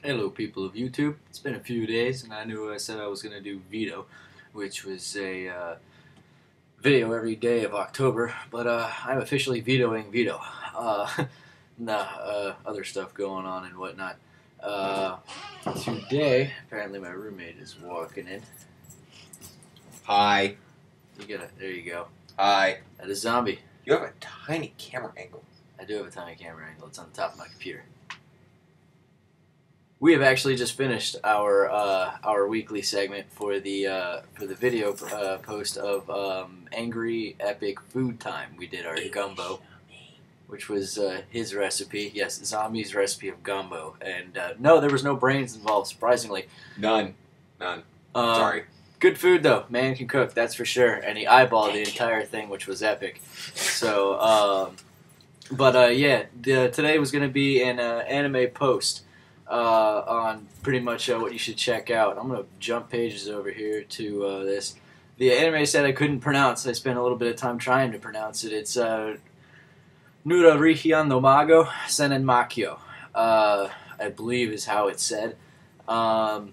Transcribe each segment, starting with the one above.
Hello, people of YouTube. It's been a few days, and I knew I said I was going to do Veto, which was a video every day of October, but I'm officially vetoing Veto. Uh, other stuff going on and whatnot. Uh, Today, apparently my roommate is walking in. Hi. There you go. Hi. That is Zombie. You have a tiny camera angle. I do have a tiny camera angle. It's on the top of my computer. We have actually just finished our weekly segment for the video post of Angry Epic Food Time. We did our gumbo, which was his recipe. Yes, Zombie's recipe of gumbo, and no, there was no brains involved. Surprisingly, None. Sorry. Good food though. Man can cook, that's for sure. And he eyeballed the entire thing, which was epic. So, yeah, today was going to be an anime post. On pretty much what you should check out. I'm going to jump pages over here to this. The anime said I couldn't pronounce. I spent a little bit of time trying to pronounce it. It's Nura Rihian no Mago Senen Makio, I believe is how it's said. That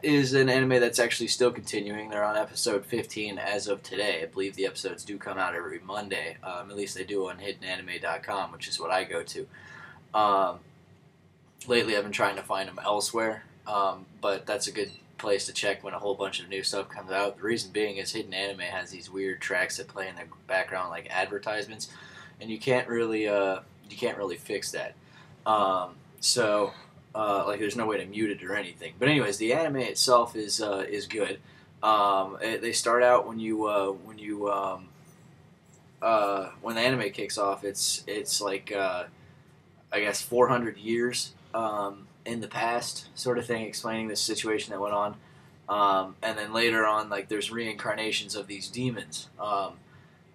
is an anime that's actually still continuing. They're on episode 15 as of today. I believe the episodes do come out every Monday. At least they do on hiddenanime.com, which is what I go to. Lately, I've been trying to find them elsewhere, but that's a good place to check when a whole bunch of new stuff comes out. The reason being is Hidden Anime has these weird tracks that play in the background like advertisements, and you can't really fix that. Like there's no way to mute it or anything. But anyways, the anime itself is good. They start out when the anime kicks off. It's like I guess 400 years in the past, sort of thing, explaining the situation that went on. And then later on, like there's reincarnations of these demons,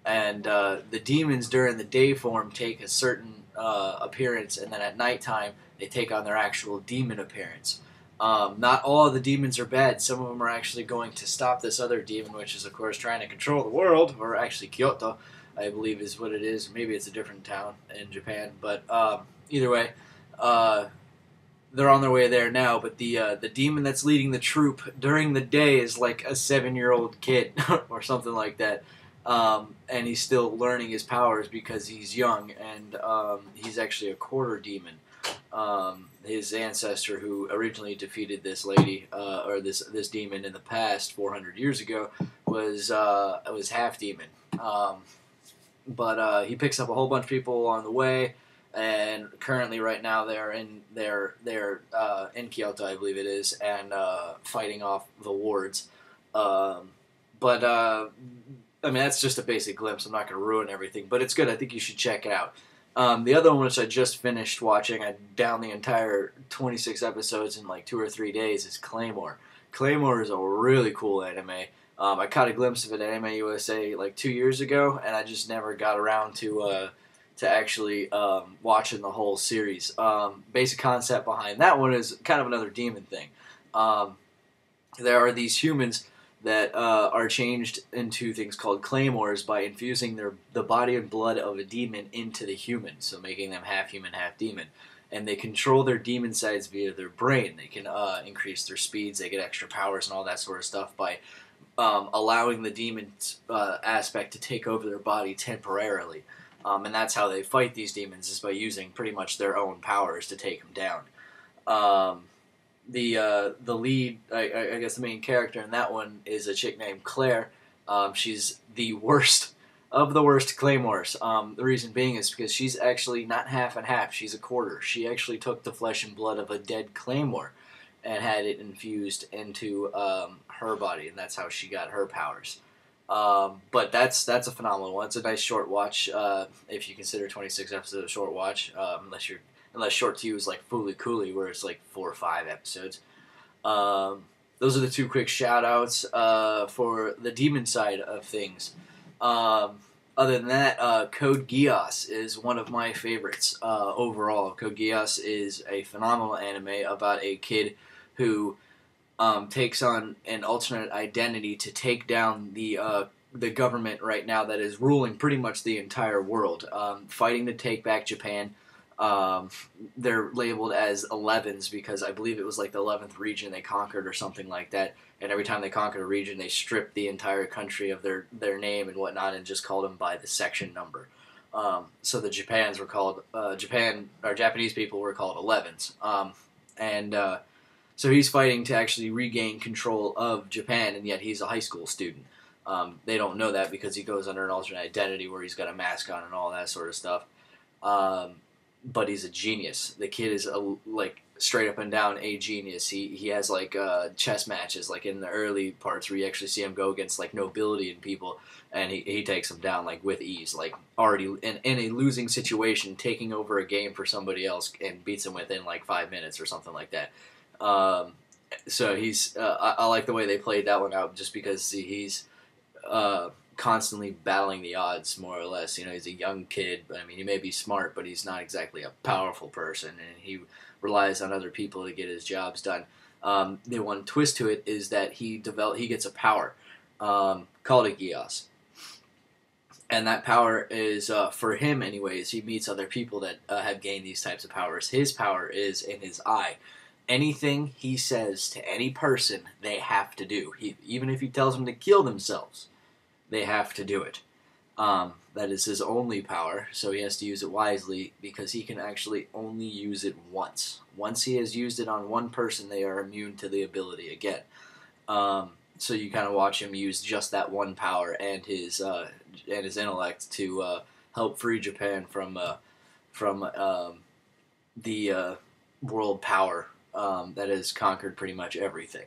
and the demons during the day form take a certain appearance, and then at nighttime they take on their actual demon appearance. Not all of the demons are bad. Some of them are actually going to stop this other demon, which is of course trying to control the world, or actually Kyoto, I believe is what it is. Maybe it's a different town in Japan, but either way, they're on their way there now. But the demon that's leading the troop during the day is like a 7-year-old kid or something like that, and he's still learning his powers because he's young, and he's actually a quarter demon. His ancestor, who originally defeated this lady or this demon in the past 400 years ago, was half demon. But he picks up a whole bunch of people along the way, and currently, right now, they're in Kyoto, I believe it is, and fighting off the wards. I mean, that's just a basic glimpse. I'm not going to ruin everything, but it's good. I think you should check it out. The other one, which I just finished watching, I downed the entire 26 episodes in like 2 or 3 days, is Claymore. Claymore is a really cool anime. I caught a glimpse of it at Anime USA like 2 years ago, and I just never got around to actually watching the whole series. Basic concept behind that one is kind of another demon thing. There are these humans that are changed into things called claymores by infusing the body and blood of a demon into the human, so making them half human, half demon. And they control their demon sides via their brain. They can increase their speeds, they get extra powers and all that sort of stuff by allowing the demon aspect to take over their body temporarily. And that's how they fight these demons, is by using pretty much their own powers to take them down. The lead, I guess the main character in that one is a chick named Claire. She's the worst of the worst claymores. The reason being is because she's actually not half and half. She's a quarter. She actually took the flesh and blood of a dead claymore and had it infused into her body, and that's how she got her powers. But that's a phenomenal one. It's a nice short watch, if you consider 26 episodes a short watch, unless short to you is like Fooly Cooly, where it's like 4 or 5 episodes. Those are the 2 quick shout-outs for the demon side of things. Other than that, Code Geass is one of my favorites overall. Code Geass is a phenomenal anime about a kid who takes on an alternate identity to take down the government right now that is ruling pretty much the entire world, fighting to take back Japan. they're labeled as 11s because I believe it was like the 11th region they conquered or something like that. And every time they conquered a region, they stripped the entire country of their name and whatnot and just called them by the section number. So the Japans were called Japanese people were called 11s. So he's fighting to actually regain control of Japan, and yet he's a high school student. They don't know that because he goes under an alternate identity where he's got a mask on and all that sort of stuff. But he's a genius. The kid is like straight up and down a genius. He has like chess matches like in the early parts where you actually see him go against like nobility and people, and he takes them down like with ease, like already in a losing situation, taking over a game for somebody else and beats him within like 5 minutes or something like that. So he's I like the way they played that one out just because he's constantly battling the odds, more or less. You know, he's a young kid. I mean, he may be smart, but he's not exactly a powerful person, and he relies on other people to get his jobs done. The one twist to it is that he gets a power called a Gios. And that power is, for him anyways, he meets other people that have gained these types of powers. His power is in his eye. Anything he says to any person, they have to do. Even if he tells them to kill themselves, they have to do it. That is his only power, so he has to use it wisely because he can actually only use it once. Once he has used it on one person, they are immune to the ability again. So you kind of watch him use just that one power and his intellect to help free Japan from the world power that has conquered pretty much everything.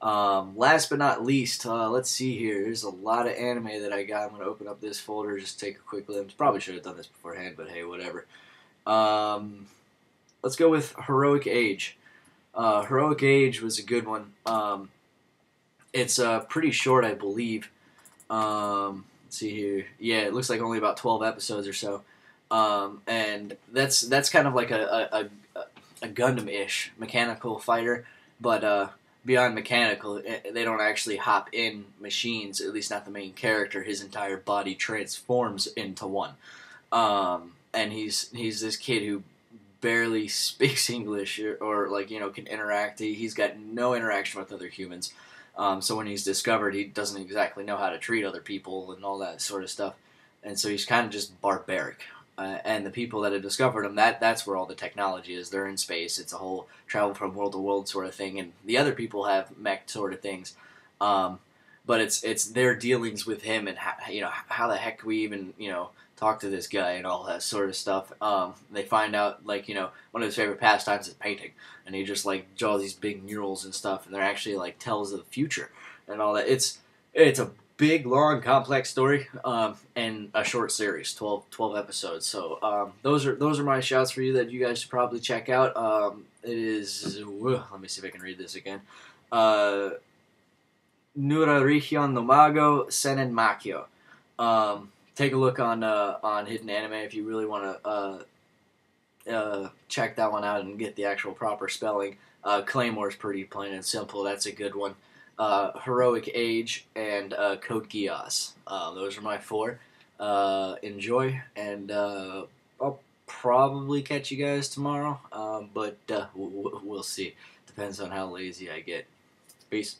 Last but not least, let's see here. There's a lot of anime that I got. I'm going to open up this folder, just take a quick glimpse. Probably should have done this beforehand, but hey, whatever. Let's go with Heroic Age. Heroic Age was a good one. It's pretty short, I believe. Let's see here. Yeah, it looks like only about 12 episodes or so. And that's kind of like a Gundam-ish mechanical fighter, but beyond mechanical, they don't actually hop in machines, at least not the main character. His entire body transforms into one. And he's this kid who barely speaks English or like, you know, can interact. He's got no interaction with other humans. So when he's discovered, he doesn't exactly know how to treat other people and all that sort of stuff. And so he's kind of just barbaric. And the people that have discovered him, that's where all the technology is. They're in space. It's a whole travel from world to world sort of thing. And the other people have mech sort of things. But it's their dealings with him and how the heck we even, talk to this guy and all that sort of stuff. They find out, like, one of his favorite pastimes is painting. And he just, like, draws these big murals and stuff. And they're actually, like, tells of the future and all that. It's a big, long, complex story, and a short series, 12 episodes. So those are my shouts for you that you guys should probably check out. It is, let me see if I can read this again. Nura Region no Mago Senen Makio. Take a look on Hidden Anime if you really want to check that one out and get the actual proper spelling. Claymore's pretty plain and simple. That's a good one. Heroic Age, and Code Geass. Those are my 4. Enjoy, and I'll probably catch you guys tomorrow, but we'll see. Depends on how lazy I get. Peace.